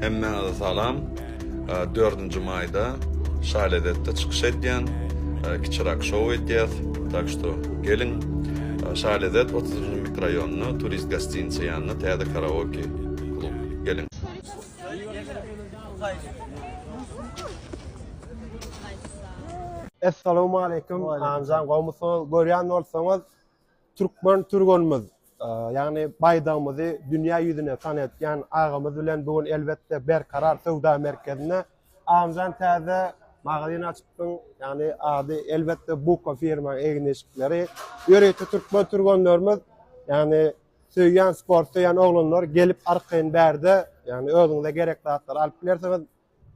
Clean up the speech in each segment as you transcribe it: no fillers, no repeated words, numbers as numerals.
Hemmenize salam. 4. mayda Şaledet'te çıkış edýän kiçirak şow edýär. Tak što gelin. Şaledet 30. mikrorayonunu turist gostinitsi ýanyna täze karaoke klub. Gelin. Assalamu alaikum. Amzan gowmusyňyz görýän bolsaňyz Türkmen Turgonmyz. Yani baydağımızı dünya yüzüne tanıtyan ağamız bilen bugün elbette berkarar Sowda merkezine amzan täze magazin açypdyň. Yani adı elbette bu firma egineşikleri ýörekde Türkmen Turgonlarymyz yani söýýän sport söýýän oglanlar gelip arkayn berde yani özüňize gerekli atlar alyp bilersiňiz.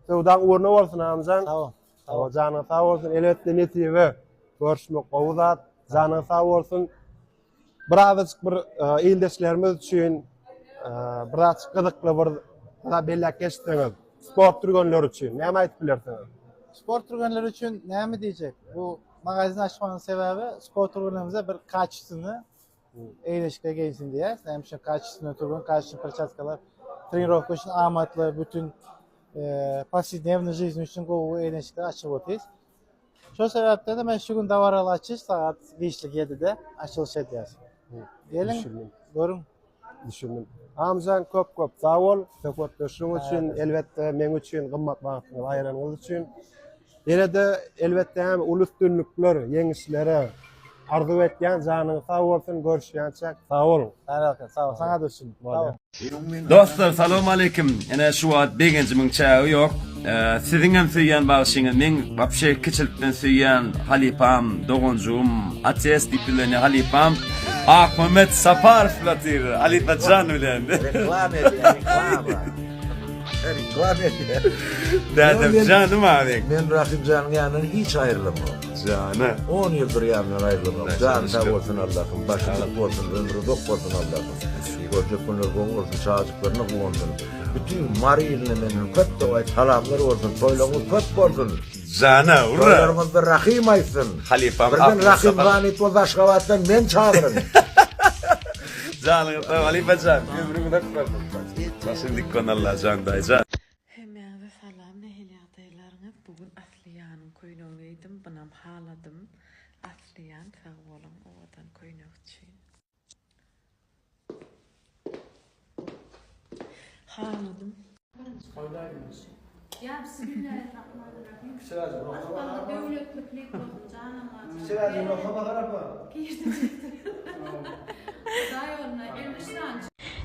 Sowdaň urna bolsun amzan. Tamam. Janyň sag bolsun elbette netibe görüşmek gowuzat. Janyň sag bolsun. Birazcık bir ildeşlerimiz için birazcık gıdıklı bir bellek geçtiğiniz sport turganlar için ne aytip bilersiňiz? Sport turganlar için ne mi diyecek? Bu magazin açmanın sebebi sport turganlarımıza bir kaçısını eğleşikle gelsin diye. Hem için kaçısını turgan, kaçısını perçatkalar, trenirovka için amatlı bütün повседневный жизнь için bu eğleşikleri açıp otayız. Şu sebepten de ben şu gün davaralı açış saat 5:07'de açılış edeceğiz. Gelin, görün. Düşündüm. Amzan köp sağ ol. Söhbetleşiň üçin elbette men üçin gymmat wagtyňyzy aýyranyňyz üçin. Ýene-de elbette hem ulus dünlükler, ýeňişlere arzu etýän janyň sag bolsun, görüşýänçek sag ol. Sağ ol, sana da düşün. Sağ ol. Dostlar, salam aleykum. Ene şu an begincimin çağı yok. Sizin hem süýýän bagşyňyz, men wapşe kiçilikden süýýän halipam, dogonjum, ateist dipleni halipam, Ahmet Saparov bilatyr, Alipacan bilen. Reklam ediyor, reklam ediyor. Dädem canım abi. Men Rahim Can'ın yanından hiç ayrılamam. Canı. 10 yıldır yanından ayrılamam. Can sağ olsun Allah'ım, başınlık olsun, ömrü dok olsun Allah'ım. Görecek günler gong olsun, çağcıklarına gong bütün mari iline menin köp de salamlar olsun, toylağımız köp olsun. Canı, urra. Toylarımız bir Rahim aysın. Halipam Birden Rahim Zanit o Zaşkavat'tan men çağırın. Canı, Alipacan. Ömrümü de kurardım. Başınlık konarlar canday, can. Hemmeňize salam, nähili ýagdaýlaryňyz? Bugün Asliýanyň köýnegi edim, bunam haladym. Asliýan sag bolan owadan köýnek için. Haladım. Ya bismillahirrahmanirrahim. Aslanlı devletlik olsun canım. Sirajy rohama garapa. Dayonna elmiştan.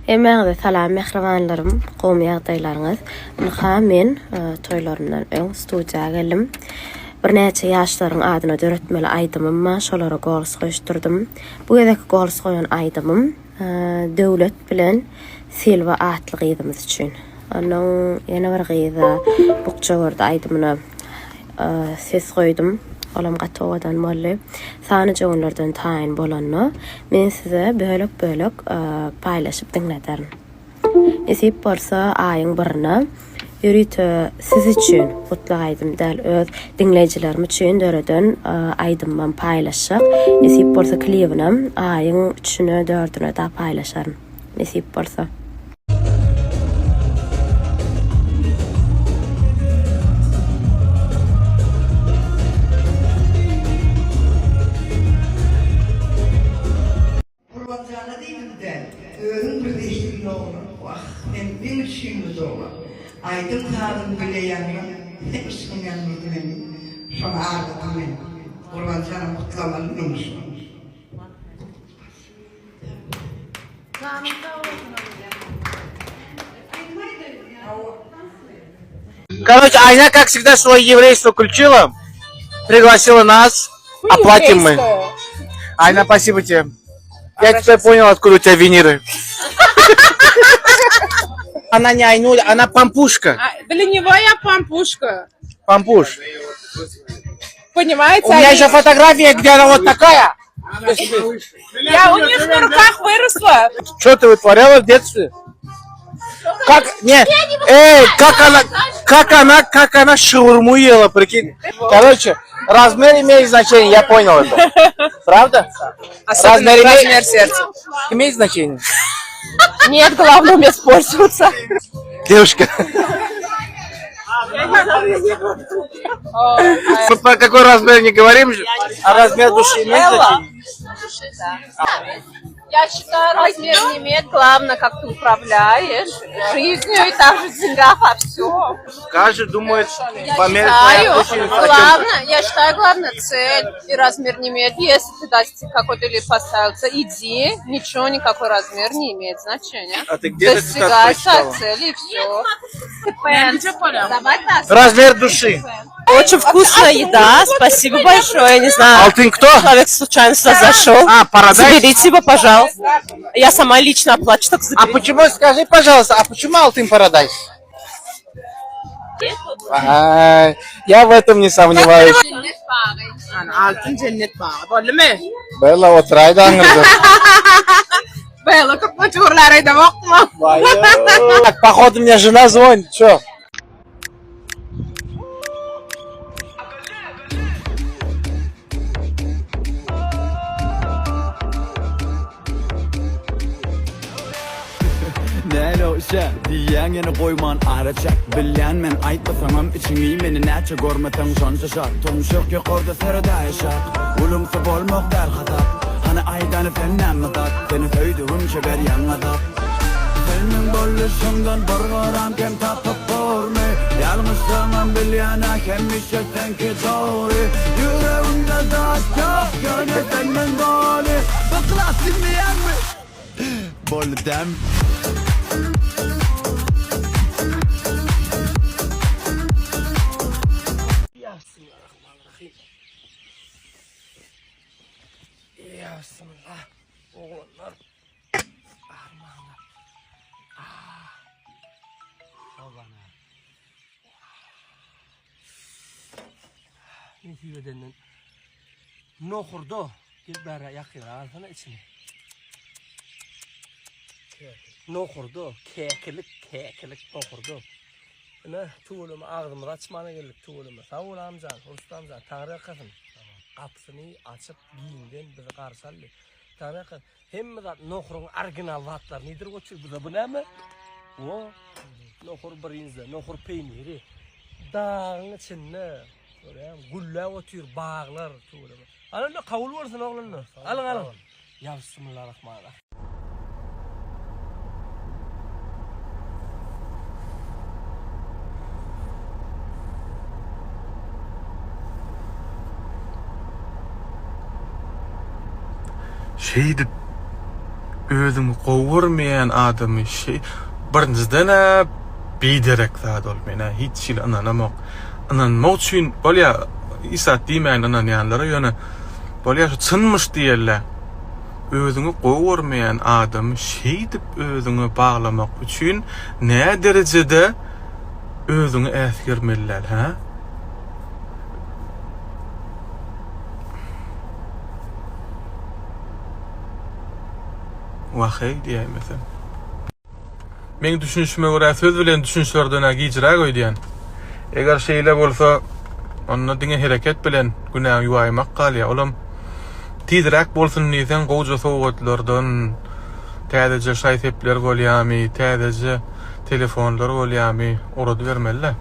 Hemmeňize salam mehribanlarym, gowmy ýagdaýlaryňyz. Muha men toýlarymdan öň studiýaga geldim. Bir näçe ýaşlaryň adyna döretmeli aýdymyma şolara gols goýdurdum. Bu gedek gols goýan aýdymym döwlet bilen Silva atlyk ýydymyz üçin. Onuň ýene bir gyza bukçagorda aýdymyna ses goýdum. Olam gatowadan bolly. Sany joňlardan taýin bolanyny men size bölek paýlaşyp dinledim. Esip bolsa aýyň birine ýürüte siz üçin gutly aýdym däl öz dinleýijilerim üçin döreden aýdymman paýlaşyp. Esip bolsa klibinem aýyň 3-üne 4-üne da paýlaşarym. Esip bolsa Aydın tarım bile yanıyor. Ne üstün yanıyor benim. Sonra ağırladım ben. Kurban canım kutlamalım demiş. Короче, Айна, как всегда, свое еврейство включила, пригласила нас, оплатим мы. Айна, спасибо тебе. Я теперь понял, откуда у тебя виниры. Она не Айнуля, она Пампушка. Для него я Пампушка. Пампуш. Понимаете? У меня еще фотография, где она вот такая. Я у них на руках выросла. Что ты вытворяла в детстве? Как, нет, как она шаурму ела, прикинь. Короче, размер имеет значение, я понял это. Правда? Особенно размер сердца. Имеет значение. Нет, главное уметь пользоваться. Девушка. Мы про какой размер не говорим, а размер души имеет значение? Я считаю, размер не имеет. Главное, как ты управляешь жизнью и также в деньгах, а все. Каждый думает по мере Я считаю, главная цель и размер не имеет. Если ты достиг какой-то или поставился, иди, ничего, никакой размер не имеет значения. А ты где достигаешь цели и все. Размер души. Очень вкусная еда, спасибо большое, не знаю. Алтын кто? Человек случайно сюда зашел. Парадайз? Заберите его, пожалуйста. Я сама лично оплачу, так заберите. А почему, скажи, пожалуйста, а почему Алтын Парадайз? Я в этом не сомневаюсь. Алтын cennet bağı, doğru mu? Bella oturaydı anırdı. Bello, как матюрлар ayda bakma. Походу, мне жена звонит, чё? Näle o'sha diýäňeni goýman arajak bilýän men aýtmasaňam içiňi meni näçe görmesen şonça şart tumşuk ýokarda serada ýaşak ulumsa bolmak derhatap hana aýdany fennäme zat seni söýdüğüm şeber ýaňadap senin boluşundan bir garam kem tapyp bormy ýalňyşlygyň bilýän hemmişe senki dogry ýüregimde zat ýok ýöneten men doli bıklasyn diýärmi boldum. Ya bismillah. Oğlanlar. Armağanlar. Allah'ına. Ne diyor denen? Nohurdu. Gel bana yakın alsana içine. Nohurdu. Kekilik nohurdu. Ne tuğulum ağzımı açmana geldik tuğulumu. Sağ ol amcan, Rustam amcan. Tanrı kızım. Kapısını açıp giyinden bizi karşıladı. Tanrı kızım. Hem de nohurun orijinal vatlar nedir o çocuk? Bu ne mi? O nohur birinci, nohur peyniri. Dağın içinde. Güller otuyor, bağlar tuğulumu. Alın da kavul varsın oğlunla. Alın. Ya bismillahirrahmanirrahim. Şeydi özümü qowurmayan adamy birinciden biderek zat ol mena hiç şil ananamak. Ananmak üçin bolýa isat diýmeýän ananýanlara ýöne bolýa şu çynmyş diýerler. Özüňi qowurmayan adamy şeýdip özüňi baglamak üçin näme derejede özüňi äsgirmeliler ha? Wahy diýmeýän. Men düşünüşime görä söz bilen düşünşlerden agijra goýdýan. Eger şeýle bolsa, onda diňe hereket bilen günah ýuwaýmak galýa. Olam tizrak bolsun diýsen gowja sowgatlardan täzeje şaýtepler bolýarmy, täzeje telefonlar bolýarmy, orada bermeliler.